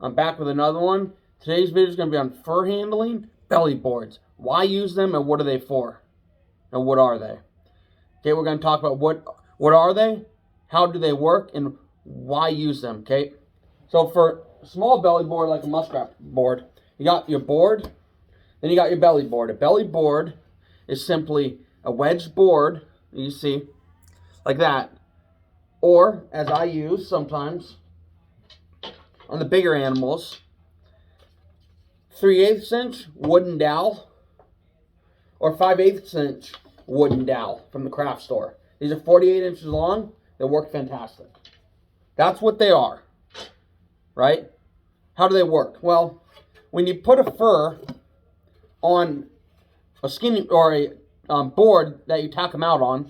I'm back with another one. Today's video is going to be on fur handling, belly boards. Why use them and what are they for? And what are they? Okay, we're going to talk about what are they, how do they work, and why use them, okay? So for a small belly board like a muskrat board, you got your board, then you got your belly board. A belly board is simply a wedged board, you see, like that. Or, as I use sometimes, on the bigger animals, 3/8 inch wooden dowel or 5/8 inch wooden dowel from the craft store. These are 48 inches long. They work fantastic. That's what they are, right? How do they work? Well, when you put a fur on a skinny or a board that you tack them out on,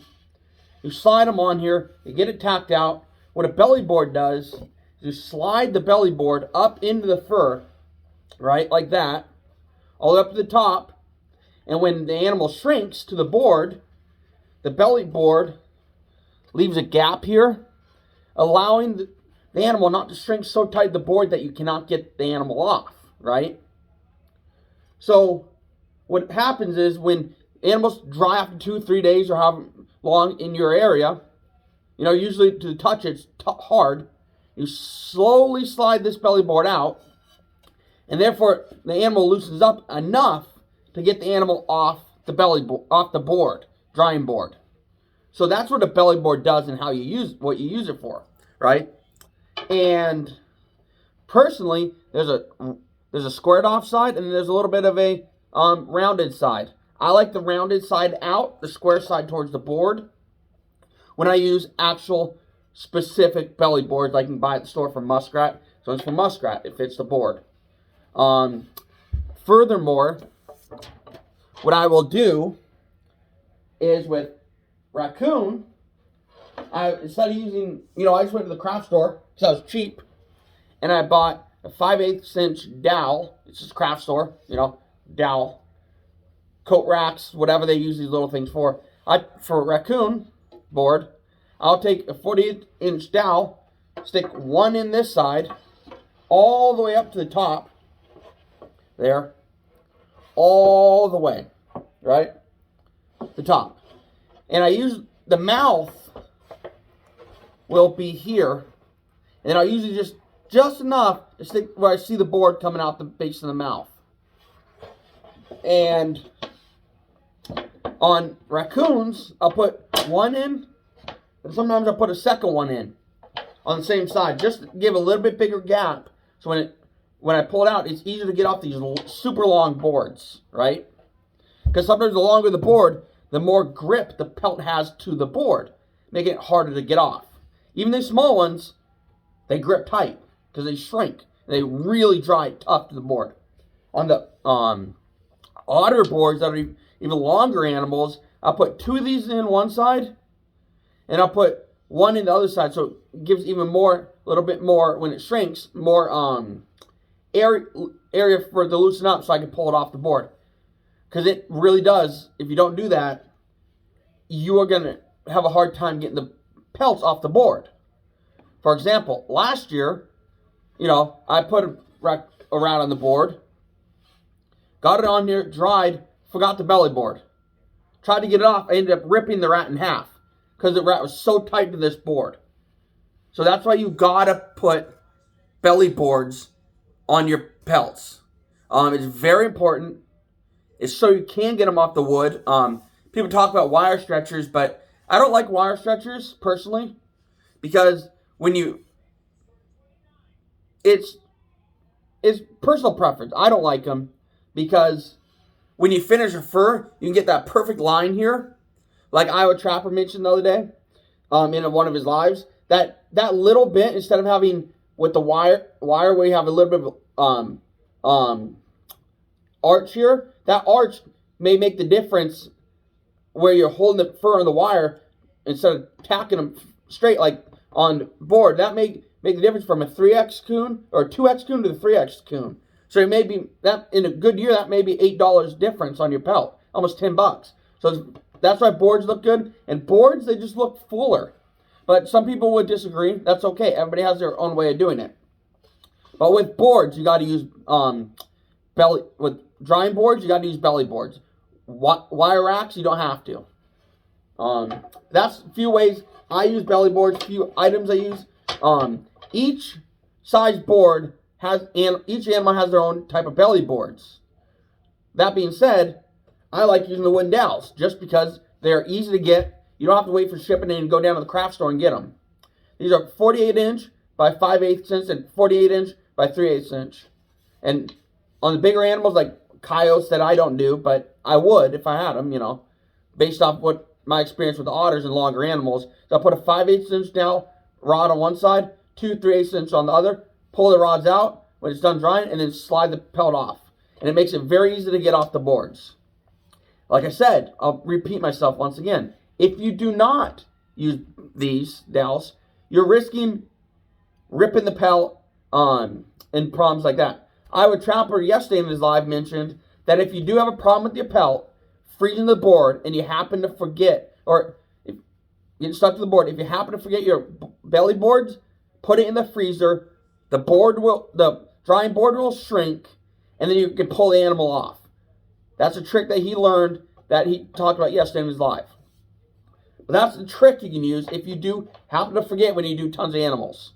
you slide them on here, you get it tacked out. What a belly board does is you slide the belly board up into the fur, right, like that, all the way up to the top. And when the animal shrinks to the board, the belly board leaves a gap here, allowing the animal not to shrink so tight to the board that you cannot get the animal off, right? So what happens is when animals dry after 2-3 days or however long in your area, you know, usually to touch it's hard, you slowly slide this belly board out, and therefore the animal loosens up enough to get the animal off the off the board, drying board. So that's what a belly board does and how you use what you use it for, right? And personally, there's a squared off side and there's a little bit of a rounded side. I like the rounded side out, the square side towards the board, when I use actual specific belly boards I can buy at the store from Muskrat. So it's for Muskrat, it fits the board. Furthermore, what I will do is with Raccoon, instead of using, I just went to the craft store because I was cheap, and I bought a 5/8 inch dowel. It's just craft store, dowel. Coat racks, whatever they use these little things for. For a Raccoon board, I'll take a 48 inch dowel, stick one in this side, all the way up to the top, there, all the way, right, the top. And I use the mouth will be here, and I'll usually just enough to stick where I see the board coming out the base of the mouth. And on Raccoons, I'll put one in, and sometimes I'll put a second one in on the same side, just to give a little bit bigger gap. So when I pull it out, it's easier to get off these super long boards, right? Because sometimes the longer the board, the more grip the pelt has to the board, making it harder to get off. Even these small ones, they grip tight because they shrink. They really dry tough to the board. On the otter boards that are even longer animals, I'll put two of these in one side, and I'll put one in the other side, so it gives even more, a little bit more, when it shrinks, more area for it to loosen up so I can pull it off the board. Because it really does, if you don't do that, you are going to have a hard time getting the pelts off the board. For example, last year, I put a rat on the board, got it on there, dried, forgot the belly board. Tried to get it off, I ended up ripping the rat in half because the rat was so tight to this board. So that's why you gotta put belly boards on your pelts. It's very important. It's so you can get them off the wood. People talk about wire stretchers, but I don't like wire stretchers personally because it's personal preference. I don't like them because when you finish a fur, you can get that perfect line here, like Iowa Trapper mentioned the other day, in one of his lives. That little bit, instead of having with the wire where you have a little bit of arch here, that arch may make the difference where you're holding the fur on the wire instead of tacking them straight like on board. That may make the difference from a 3X coon or a 2X coon to the 3X coon. So it may be that in a good year, that may be $8 difference on your pelt, almost $10. So that's why boards look good, and boards, they just look fuller. But some people would disagree. That's okay. Everybody has their own way of doing it. But with boards, you got to use with drying boards, you got to use belly boards. Wire racks, you don't have to. That's a few ways I use belly boards. Few items I use. Each size board has, and each animal has their own type of belly boards. That being said, I like using the wooden dowels just because they're easy to get. You don't have to wait for shipping and go down to the craft store and get them. These are 48 inch by 5/8 inch and 48 inch by 3/8 inch. And on the bigger animals like coyotes that I don't do, but I would if I had them, you know, based off what my experience with the otters and longer animals. So I put a 5/8 inch dowel rod on one side, 2 3/8 inch on the other, pull the rods out when it's done drying, and then slide the pelt off. And it makes it very easy to get off the boards. Like I said, I'll repeat myself once again. If you do not use these dowels, you're risking ripping the pelt and problems like that. Iowa Trapper yesterday in his live mentioned that if you do have a problem with your pelt freezing the board and you happen to forget, or if you get stuck to the board, if you happen to forget your belly boards, put it in the freezer. The drying board will shrink, and then you can pull the animal off. That's a trick that he learned that he talked about yesterday in his live. But that's the trick you can use if you do happen to forget when you do tons of animals.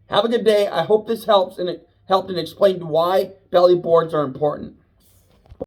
Have a good day. I hope this helps and it helped and explained why belly boards are important.